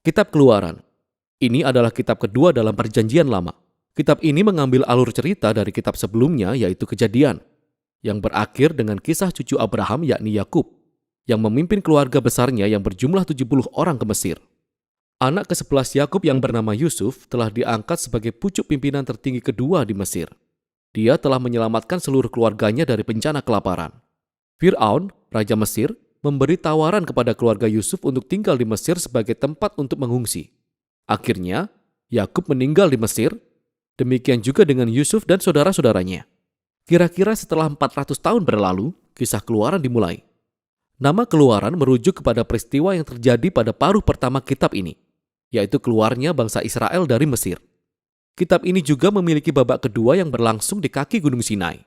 Kitab Keluaran. Ini adalah kitab kedua dalam Perjanjian Lama. Kitab ini mengambil alur cerita dari kitab sebelumnya, yaitu Kejadian, yang berakhir dengan kisah cucu Abraham yakni Yakub, yang memimpin keluarga besarnya yang berjumlah 70 orang ke Mesir. Anak ke-11 Yakub yang bernama Yusuf telah diangkat sebagai pucuk pimpinan tertinggi kedua di Mesir. Dia telah menyelamatkan seluruh keluarganya dari bencana kelaparan. Fir'aun, Raja Mesir, memberi tawaran kepada keluarga Yusuf untuk tinggal di Mesir sebagai tempat untuk mengungsi. Akhirnya, Yakub meninggal di Mesir, demikian juga dengan Yusuf dan saudara-saudaranya. Kira-kira setelah 400 tahun berlalu, kisah Keluaran dimulai. Nama Keluaran merujuk kepada peristiwa yang terjadi pada paruh pertama kitab ini, yaitu keluarnya bangsa Israel dari Mesir. Kitab ini juga memiliki babak kedua yang berlangsung di kaki Gunung Sinai.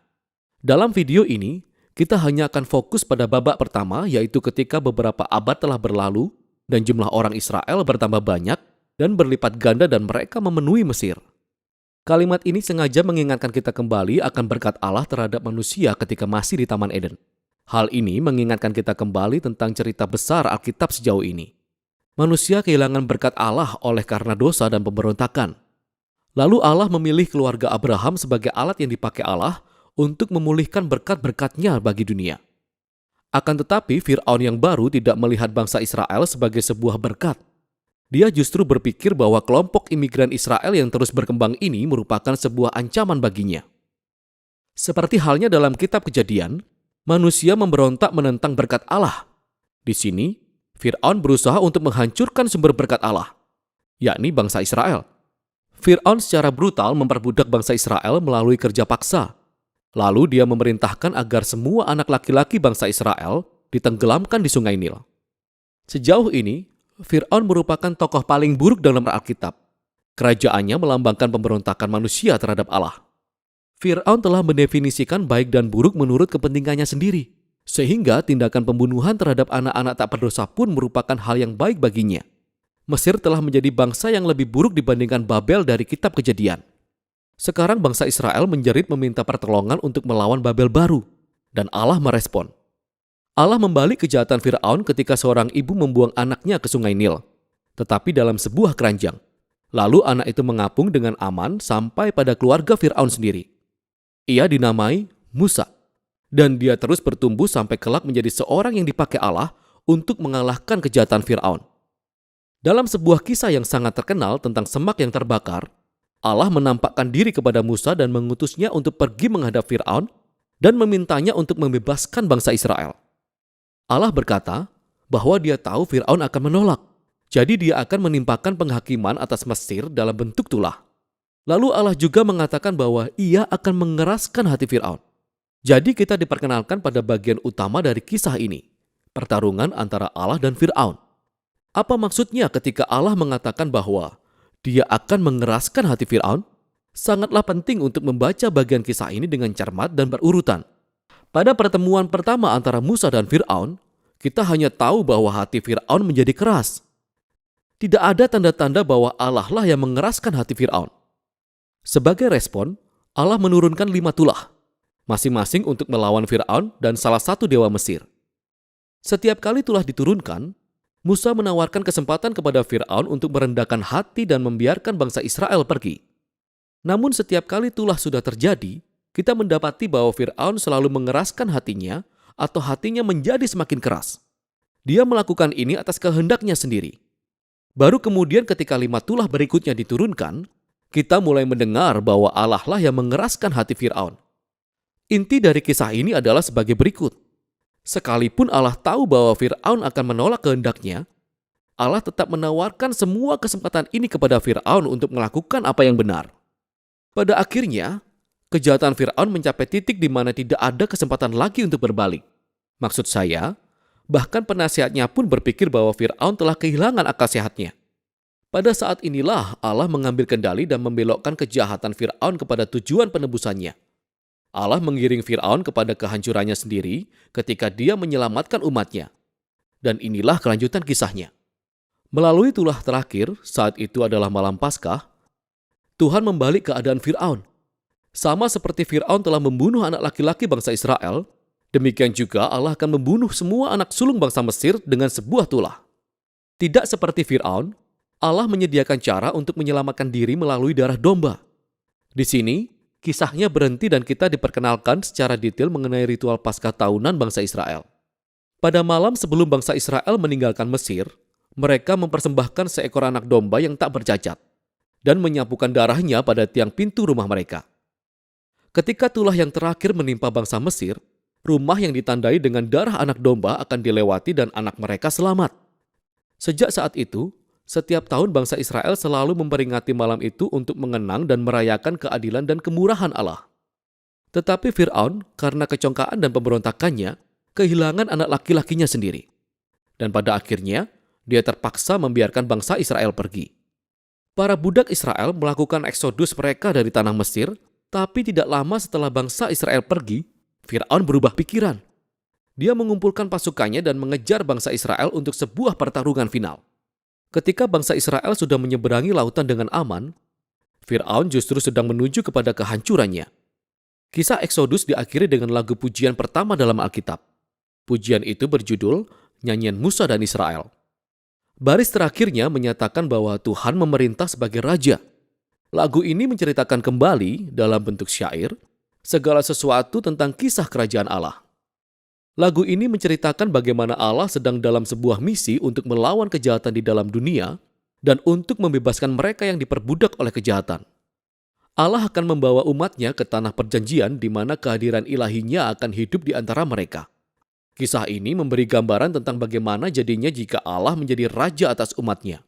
Dalam video ini, kita hanya akan fokus pada babak pertama, yaitu ketika beberapa abad telah berlalu dan jumlah orang Israel bertambah banyak dan berlipat ganda dan mereka memenuhi Mesir. Kalimat ini sengaja mengingatkan kita kembali akan berkat Allah terhadap manusia ketika masih di Taman Eden. Hal ini mengingatkan kita kembali tentang cerita besar Alkitab sejauh ini. Manusia kehilangan berkat Allah oleh karena dosa dan pemberontakan. Lalu Allah memilih keluarga Abraham sebagai alat yang dipakai Allah untuk memulihkan berkat-berkatnya bagi dunia. Akan tetapi Fir'aun yang baru tidak melihat bangsa Israel sebagai sebuah berkat. Dia justru berpikir bahwa kelompok imigran Israel yang terus berkembang ini merupakan sebuah ancaman baginya. Seperti halnya dalam kitab Kejadian, manusia memberontak menentang berkat Allah. Di sini, Fir'aun berusaha untuk menghancurkan sumber berkat Allah, yakni bangsa Israel. Fir'aun secara brutal memperbudak bangsa Israel melalui kerja paksa. Lalu dia memerintahkan agar semua anak laki-laki bangsa Israel ditenggelamkan di Sungai Nil. Sejauh ini, Fir'aun merupakan tokoh paling buruk dalam Alkitab. Kerajaannya melambangkan pemberontakan manusia terhadap Allah. Fir'aun telah mendefinisikan baik dan buruk menurut kepentingannya sendiri, sehingga tindakan pembunuhan terhadap anak-anak tak berdosa pun merupakan hal yang baik baginya. Mesir telah menjadi bangsa yang lebih buruk dibandingkan Babel dari kitab Kejadian. Sekarang bangsa Israel menjerit meminta pertolongan untuk melawan Babel baru, dan Allah merespon. Allah membalik kejahatan Fir'aun ketika seorang ibu membuang anaknya ke Sungai Nil, tetapi dalam sebuah keranjang. Lalu anak itu mengapung dengan aman sampai pada keluarga Fir'aun sendiri. Ia dinamai Musa, dan dia terus bertumbuh sampai kelak menjadi seorang yang dipakai Allah untuk mengalahkan kejahatan Fir'aun. Dalam sebuah kisah yang sangat terkenal tentang semak yang terbakar, Allah menampakkan diri kepada Musa dan mengutusnya untuk pergi menghadap Fir'aun dan memintanya untuk membebaskan bangsa Israel. Allah berkata bahwa dia tahu Fir'aun akan menolak, jadi dia akan menimpakan penghakiman atas Mesir dalam bentuk tulah. Lalu Allah juga mengatakan bahwa ia akan mengeraskan hati Fir'aun. Jadi kita diperkenalkan pada bagian utama dari kisah ini, pertarungan antara Allah dan Fir'aun. Apa maksudnya ketika Allah mengatakan bahwa dia akan mengeraskan hati Fir'aun? Sangatlah penting untuk membaca bagian kisah ini dengan cermat dan berurutan. Pada pertemuan pertama antara Musa dan Fir'aun, kita hanya tahu bahwa hati Fir'aun menjadi keras. Tidak ada tanda-tanda bahwa Allah lah yang mengeraskan hati Fir'aun. Sebagai respon, Allah menurunkan 5 tulah, masing-masing untuk melawan Fir'aun dan salah satu dewa Mesir. Setiap kali tulah diturunkan, Musa menawarkan kesempatan kepada Fir'aun untuk merendahkan hati dan membiarkan bangsa Israel pergi. Namun setiap kali tulah sudah terjadi, kita mendapati bahwa Fir'aun selalu mengeraskan hatinya atau hatinya menjadi semakin keras. Dia melakukan ini atas kehendaknya sendiri. Baru kemudian ketika 5 tulah berikutnya diturunkan, kita mulai mendengar bahwa Allah lah yang mengeraskan hati Fir'aun. Inti dari kisah ini adalah sebagai berikut. Sekalipun Allah tahu bahwa Fir'aun akan menolak kehendaknya, Allah tetap menawarkan semua kesempatan ini kepada Fir'aun untuk melakukan apa yang benar. Pada akhirnya, kejahatan Fir'aun mencapai titik di mana tidak ada kesempatan lagi untuk berbalik. Maksud saya, bahkan penasihatnya pun berpikir bahwa Fir'aun telah kehilangan akal sehatnya. Pada saat inilah Allah mengambil kendali dan membelokkan kejahatan Fir'aun kepada tujuan penebusannya. Allah mengiring Fir'aun kepada kehancurannya sendiri ketika dia menyelamatkan umatnya. Dan inilah kelanjutan kisahnya. Melalui tulah terakhir, saat itu adalah malam Paskah, Tuhan membalik keadaan Fir'aun. Sama seperti Fir'aun telah membunuh anak laki-laki bangsa Israel, demikian juga Allah akan membunuh semua anak sulung bangsa Mesir dengan sebuah tulah. Tidak seperti Fir'aun, Allah menyediakan cara untuk menyelamatkan diri melalui darah domba. Di sini, kisahnya berhenti dan kita diperkenalkan secara detail mengenai ritual Paskah tahunan bangsa Israel. Pada malam sebelum bangsa Israel meninggalkan Mesir, mereka mempersembahkan seekor anak domba yang tak bercacat dan menyapukan darahnya pada tiang pintu rumah mereka. Ketika tulah yang terakhir menimpa bangsa Mesir, rumah yang ditandai dengan darah anak domba akan dilewati dan anak mereka selamat. Sejak saat itu, setiap tahun bangsa Israel selalu memperingati malam itu untuk mengenang dan merayakan keadilan dan kemurahan Allah. Tetapi Fir'aun, karena kecongkaan dan pemberontakannya, kehilangan anak laki-lakinya sendiri. Dan pada akhirnya, dia terpaksa membiarkan bangsa Israel pergi. Para budak Israel melakukan eksodus mereka dari tanah Mesir, tapi tidak lama setelah bangsa Israel pergi, Fir'aun berubah pikiran. Dia mengumpulkan pasukannya dan mengejar bangsa Israel untuk sebuah pertarungan final. Ketika bangsa Israel sudah menyeberangi lautan dengan aman, Fir'aun justru sedang menuju kepada kehancurannya. Kisah Eksodus diakhiri dengan lagu pujian pertama dalam Alkitab. Pujian itu berjudul Nyanyian Musa dan Israel. Baris terakhirnya menyatakan bahwa Tuhan memerintah sebagai raja. Lagu ini menceritakan kembali dalam bentuk syair segala sesuatu tentang kisah kerajaan Allah. Lagu ini menceritakan bagaimana Allah sedang dalam sebuah misi untuk melawan kejahatan di dalam dunia dan untuk membebaskan mereka yang diperbudak oleh kejahatan. Allah akan membawa umatnya ke tanah perjanjian di mana kehadiran ilahinya akan hidup di antara mereka. Kisah ini memberi gambaran tentang bagaimana jadinya jika Allah menjadi raja atas umatnya.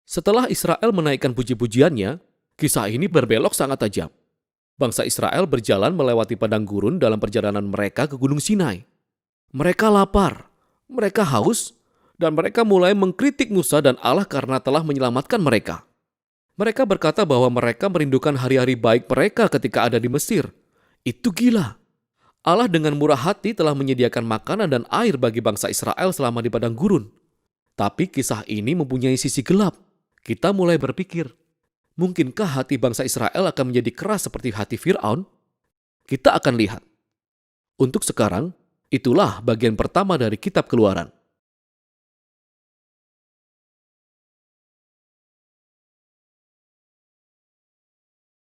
Setelah Israel menaikkan puji-pujiannya, kisah ini berbelok sangat tajam. Bangsa Israel berjalan melewati padang gurun dalam perjalanan mereka ke Gunung Sinai. Mereka lapar, mereka haus, dan mereka mulai mengkritik Musa dan Allah karena telah menyelamatkan mereka. Mereka berkata bahwa mereka merindukan hari-hari baik mereka ketika ada di Mesir. Itu gila. Allah dengan murah hati telah menyediakan makanan dan air bagi bangsa Israel selama di padang gurun. Tapi kisah ini mempunyai sisi gelap. Kita mulai berpikir, mungkinkah hati bangsa Israel akan menjadi keras seperti hati Fir'aun? Kita akan lihat. Untuk sekarang, itulah bagian pertama dari Kitab Keluaran.